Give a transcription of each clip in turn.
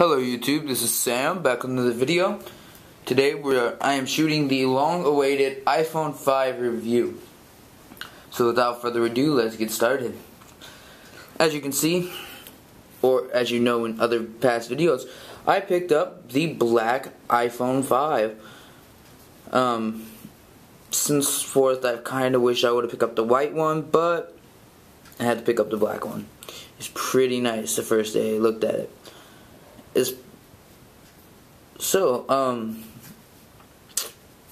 Hello YouTube, this is Sam, back with another video. Today I am shooting the long-awaited iPhone 5 review. So without further ado, let's get started. As you can see, or as you know in other past videos, I picked up the black iPhone 5. Since 4th, I kind of wish I would have picked up the white one, but I had to pick up the black one. It's pretty nice the first day I looked at it.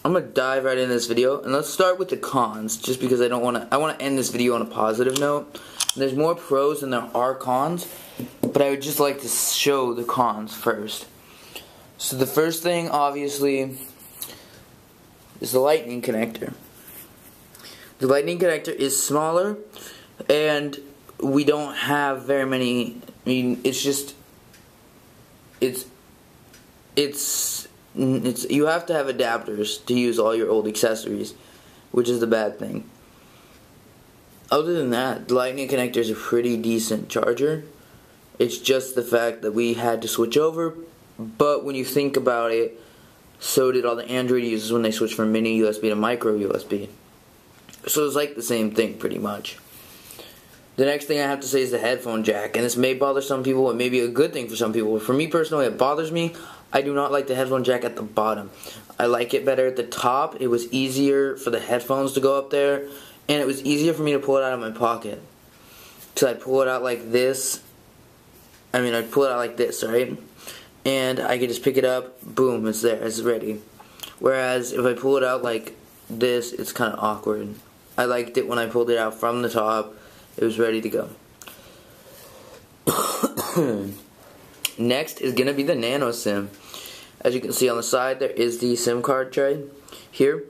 I'm gonna dive right into this video, and let's start with the cons, just because I want to end this video on a positive note. There's more pros than there are cons, but I would just like to show the cons first. So the first thing, obviously, is the lightning connector. The lightning connector is smaller, and we don't have very many. I mean, you have to have adapters to use all your old accessories, which is the bad thing. Other than that, the lightning connector is a pretty decent charger. It's just the fact that we had to switch over, but when you think about it, so did all the Android users when they switched from mini USB to micro USB. So it's like the same thing pretty much. The next thing I have to say is the headphone jack, and this may bother some people, it may be a good thing for some people. For me personally, it bothers me. I do not like the headphone jack at the bottom. I like it better at the top. It was easier for the headphones to go up there, and it was easier for me to pull it out of my pocket. So I'd pull it out like this. I'd pull it out like this, right? And I could just pick it up, boom, it's there, it's ready. Whereas if I pull it out like this, it's kind of awkward. I liked it when I pulled it out from the top. It was ready to go. Next is going to be the nano SIM. As you can see on the side, there is the SIM card tray here.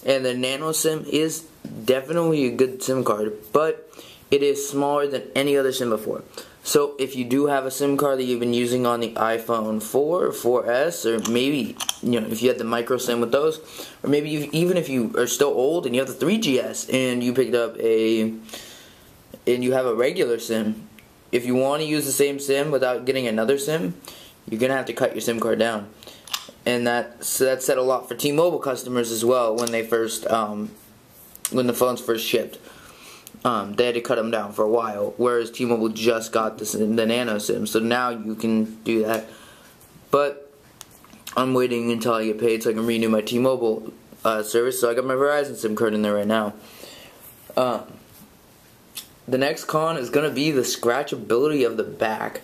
And the nano SIM is definitely a good SIM card, but it is smaller than any other SIM before. So if you do have a SIM card that you've been using on the iPhone 4 or 4S, or maybe if you had the micro SIM with those, or maybe even if you are still old and you have the 3GS and you picked up and you have a regular SIM, if you want to use the same SIM without getting another SIM, you're going to have to cut your SIM card down. And that said a lot for T-Mobile customers as well when they first, when the phones first shipped. They had to cut them down for a while, whereas T-Mobile just got the nano SIM, so now you can do that. But I'm waiting until I get paid so I can renew my T-Mobile service, so I got my Verizon SIM card in there right now. The next con is going to be the scratchability of the back.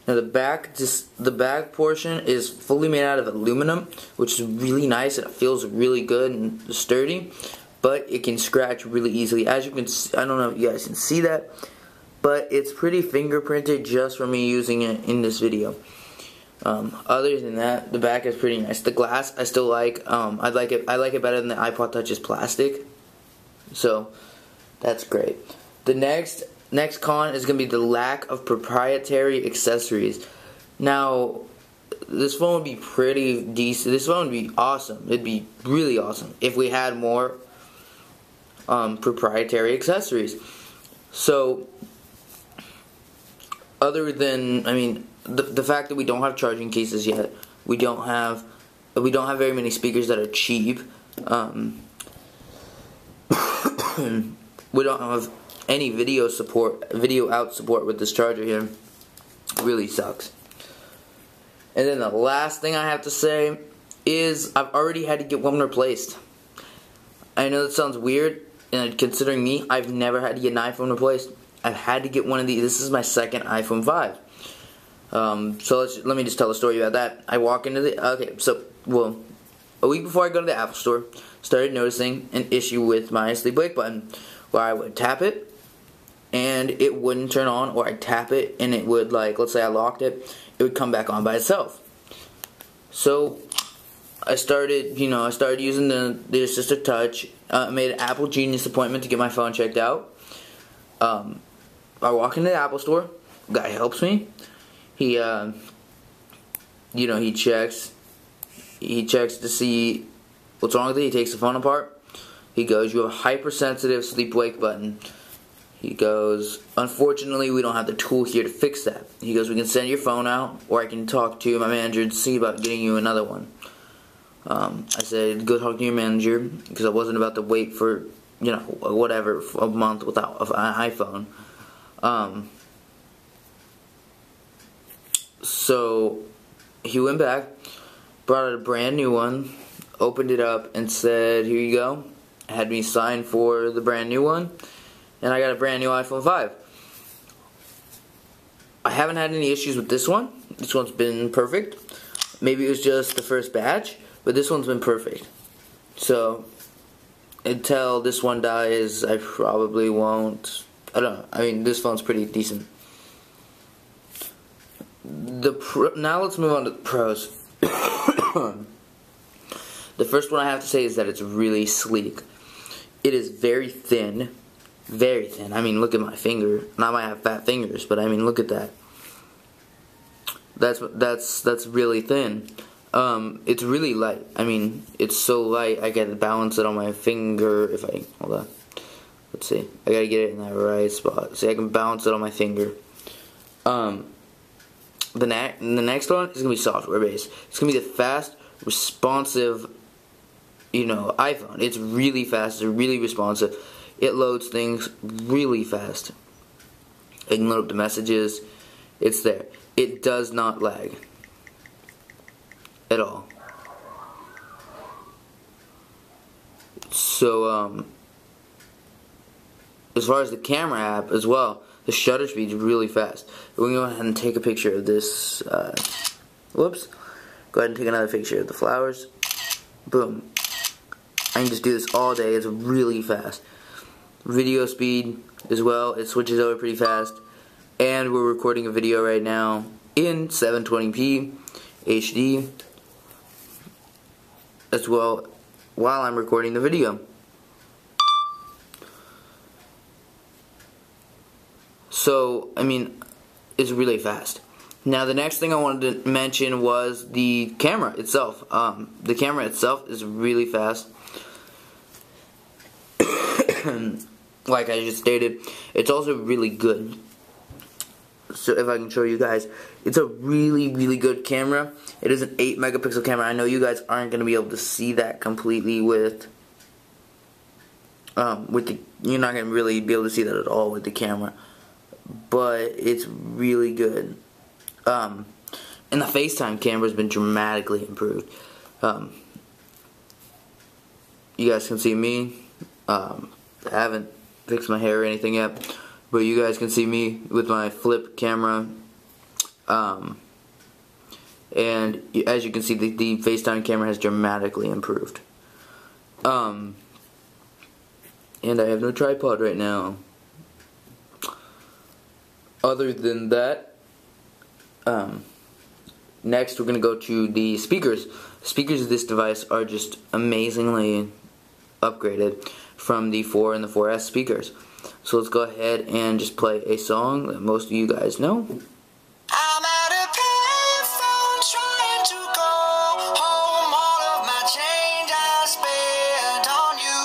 Now the back portion is fully made out of aluminum, which is really nice and it feels really good and sturdy, but it can scratch really easily. As you can see, I don't know if you guys can see that, but it's pretty fingerprinted just from me using it in this video. Other than that, the back is pretty nice. The glass I still like. I like it better than the iPod Touch's plastic, so that's great. The next con is going to be the lack of proprietary accessories. Now, this phone would be pretty decent. This phone would be awesome. It'd be really awesome if we had more proprietary accessories. So, other than, the fact that we don't have charging cases yet, we don't have very many speakers that are cheap. We don't have any video out support with this charger here. Really sucks. And then the last thing I have to say is I've already had to get one replaced. I know that sounds weird, and considering me, I've never had to get an iPhone replaced. I've had to get one of these. This is my second iPhone 5. So let me just tell a story about that. I walk into a week before I go to the Apple store, started noticing an issue with my sleep wake button, where I would tap it and it wouldn't turn on, or I'd tap it and it would, let's say I locked it, it would come back on by itself. So I started using the assistive touch. I made an Apple Genius appointment to get my phone checked out. I walk into the Apple store, guy helps me. He he checks to see what's wrong with it. He takes the phone apart. He goes, "You have a hypersensitive sleep wake button." He goes, unfortunately, we don't have the tool here to fix that. He goes, we can send your phone out, or I can talk to my manager and see about getting you another one. I said, go talk to your manager, because I wasn't about to wait for, you know, whatever, a month without an iPhone. So he went back, brought out a brand new one, opened it up, and said, here you go. Had me sign for the brand new one, and I got a brand new iPhone 5. I haven't had any issues with this one. This one's been perfect. Maybe it was just the first batch, but this one's been perfect. So until this one dies, I probably won't. I don't know. I mean, this phone's pretty decent. Now let's move on to the pros. The first one I have to say is that it's really sleek. It is very thin. Very thin. I mean, look at my finger. And I might have fat fingers, but I mean, look at that. That's really thin. It's really light. I mean, it's so light I gotta balance it on my finger. If I hold on, let's see. I gotta get it in that right spot. See, I can balance it on my finger. The next one is gonna be software based. It's gonna be the fast, responsive, you know, iPhone. It's really fast. It's really responsive. It loads things really fast. I can load up the messages. It's there. It does not lag at all. So, as far as the camera app as well, the shutter speed is really fast. We're going to go ahead and take a picture of this. Whoops. Go ahead and take another picture of the flowers. Boom. I can just do this all day. It's really fast. Video speed as well. It switches over pretty fast. And we're recording a video right now in 720p HD as well while I'm recording the video. So, I mean, it's really fast. Now, the next thing I wanted to mention was the camera itself. The camera itself is really fast. Like I just stated, it's also really good. So if I can show you guys, it's a really, really good camera. It is an 8 megapixel camera. I know you guys aren't going to be able to see that completely with the, you're not going to really be able to see that at all with the camera. But it's really good. And the FaceTime camera has been dramatically improved. You guys can see me. I haven't fixed my hair or anything yet, but you guys can see me with my flip camera. And as you can see, the FaceTime camera has dramatically improved. And I have no tripod right now. Other than that, next we're going to go to the speakers. The speakers of this device are just amazingly upgraded from the 4 and the 4S speakers. So let's go ahead and just play a song that most of you guys know. I'm at a payphone trying to go home. All of my change I spent on you.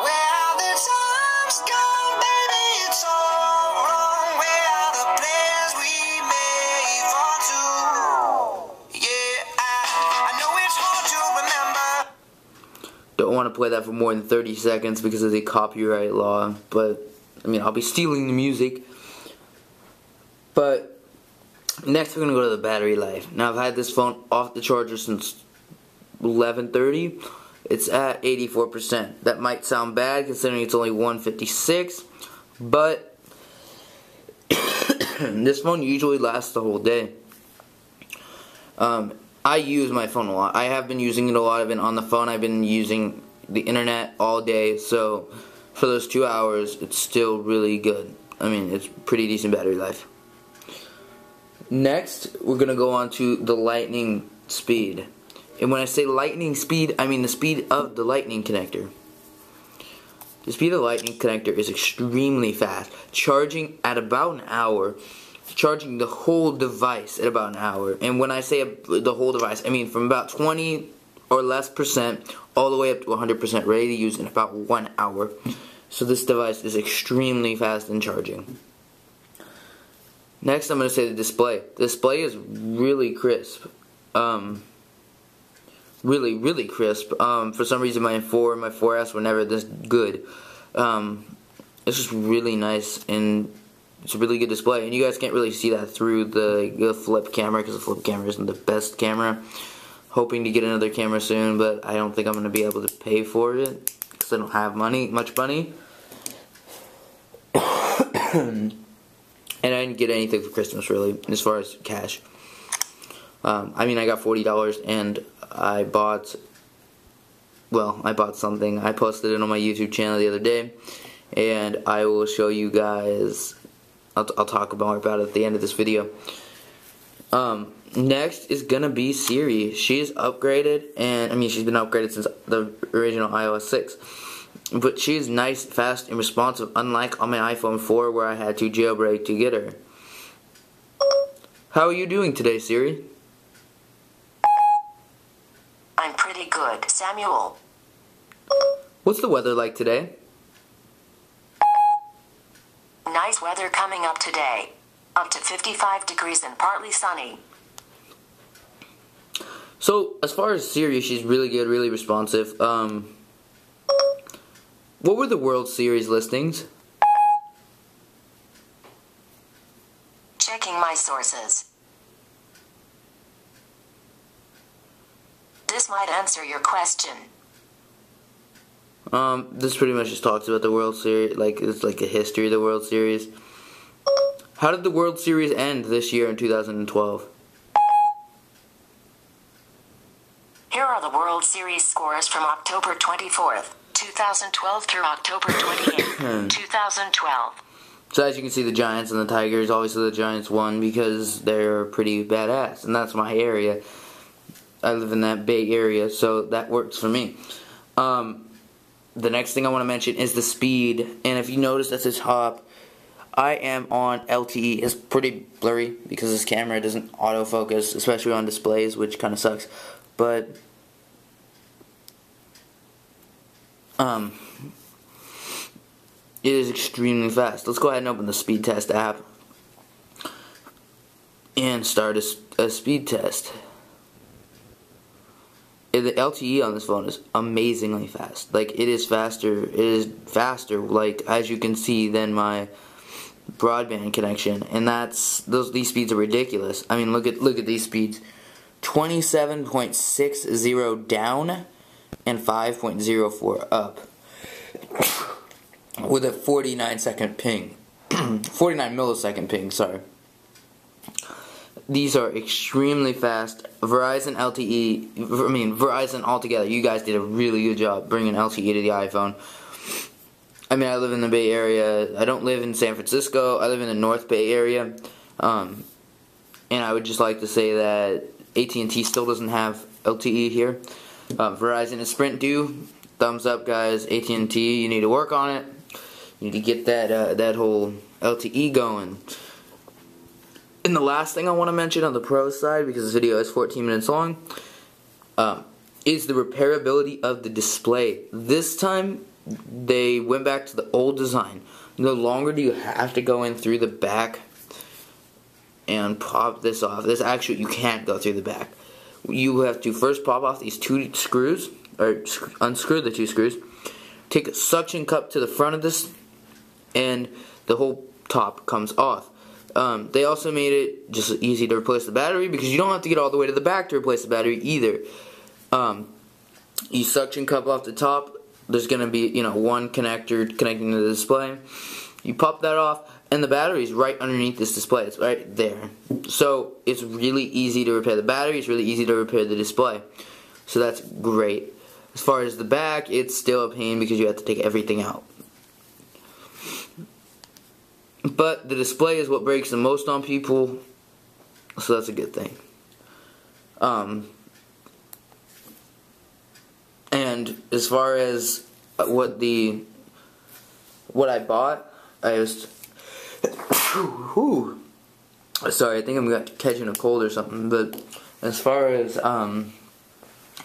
Where have the times gone, baby? It's all wrong. Where are the plans we made for two? Yeah, I know it's hard to remember. Don't want to play that for more than 30 seconds because of the copyright law, but I mean, I'll be stealing the music. But next we're going to go to the battery life. Now, I've had this phone off the charger since 11:30. It's at 84%. That might sound bad considering it's only 156, but this phone usually lasts the whole day. I use my phone a lot. I have been using it a lot. I've been on the phone. I've been using the internet all day. So for those 2 hours, it's still really good. I mean, it's pretty decent battery life. Next, we're going to go on to the lightning speed. And when I say lightning speed, I mean the speed of the lightning connector. The speed of the lightning connector is extremely fast. Charging at about an hour. Charging the whole device at about an hour. And when I say the whole device, I mean from about 20 or less % all the way up to 100% ready to use in about 1 hour. So this device is extremely fast in charging. Next, I'm going to say the display. The display is really crisp. Really crisp. For some reason, my 4 and my 4S were never this good. It's just really nice, and it's a really good display. And you guys can't really see that through the flip camera, because the flip camera isn't the best camera. Hoping to get another camera soon, but I don't think I'm going to be able to pay for it, because I don't have much money. And I didn't get anything for Christmas, really, as far as cash. I mean, I got $40, and I bought something. I posted it on my YouTube channel the other day, and I will show you guys. I'll talk more about it at the end of this video. Next is gonna be Siri. She's upgraded, and I mean, she's been upgraded since the original iOS 6. But she is nice, fast, and responsive, unlike on my iPhone 4 where I had to jailbreak to get her. How are you doing today, Siri? I'm pretty good, Samuel. What's the weather like today? Nice weather coming up today. Up to 55 degrees and partly sunny. So, as far as Siri, she's really good, really responsive. What were the World Series listings? Checking my sources. This might answer your question. This pretty much just talks about the World Series, like, it's like a history of the World Series. How did the World Series end this year in 2012? Here are the World Series scores from October 24th, 2012 through October 28th, 2012. So as you can see, the Giants and the Tigers, obviously the Giants won because they're pretty badass, and that's my area. I live in that Bay Area, so that works for me. The next thing I want to mention is the speed, and if you notice at the top, I am on LTE. It's pretty blurry because this camera doesn't autofocus, especially on displays, which kind of sucks. But it is extremely fast. Let's go ahead and open the speed test app and start a speed test. The LTE on this phone is amazingly fast. Like, it is faster. It is faster, like, as you can see, than my broadband connection. And these speeds are ridiculous. I mean, look at these speeds. 27.60 down and 5.04 up with a 49-second ping. 49 millisecond ping, sorry. These are extremely fast. Verizon LTE, Verizon altogether, you guys did a really good job bringing LTE to the iPhone. I mean, I live in the Bay Area. I don't live in San Francisco. I live in the North Bay Area. And I would just like to say that AT&T still doesn't have LTE here. Verizon and Sprint do. Thumbs up, guys. AT&T, you need to work on it. You need to get that whole LTE going. And the last thing I want to mention on the pro side, because this video is 14 minutes long, is the repairability of the display. This time, they went back to the old design. No longer do you have to go in through the back and pop this off. This actually, you can't go through the back. You have to first pop off these 2 screws, or unscrew the 2 screws, take a suction cup to the front of this, and the whole top comes off. They also made it just easy to replace the battery, because you don't have to get all the way to the back to replace the battery either. You suction cup off the top. There's going to be, one connector connecting to the display. You pop that off, and the battery is right underneath this display. It's right there. So it's really easy to repair the battery. It's really easy to repair the display. So that's great. As far as the back, it's still a pain because you have to take everything out. But the display is what breaks the most on people, so that's a good thing. And as far as what I bought, I was sorry, I think I'm catching a cold or something. But as far as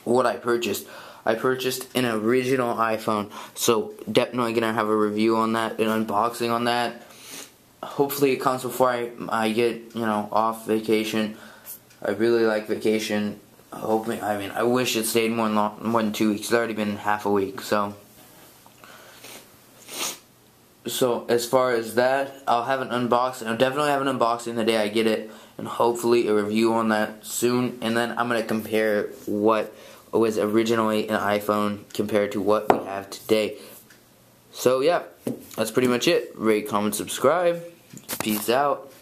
what I purchased, I purchased an original iPhone, so definitely gonna have a review on that, an unboxing on that. Hopefully it comes before I get, off vacation. I really like vacation. I wish it stayed more than 2 weeks. It's already been half a week, so as far as that, I'll have an unboxing. I'll definitely have an unboxing the day I get it, and hopefully a review on that soon. And then I'm gonna compare what was originally an iPhone compared to what we have today. So yeah, that's pretty much it. Rate, comment, subscribe. Peace out.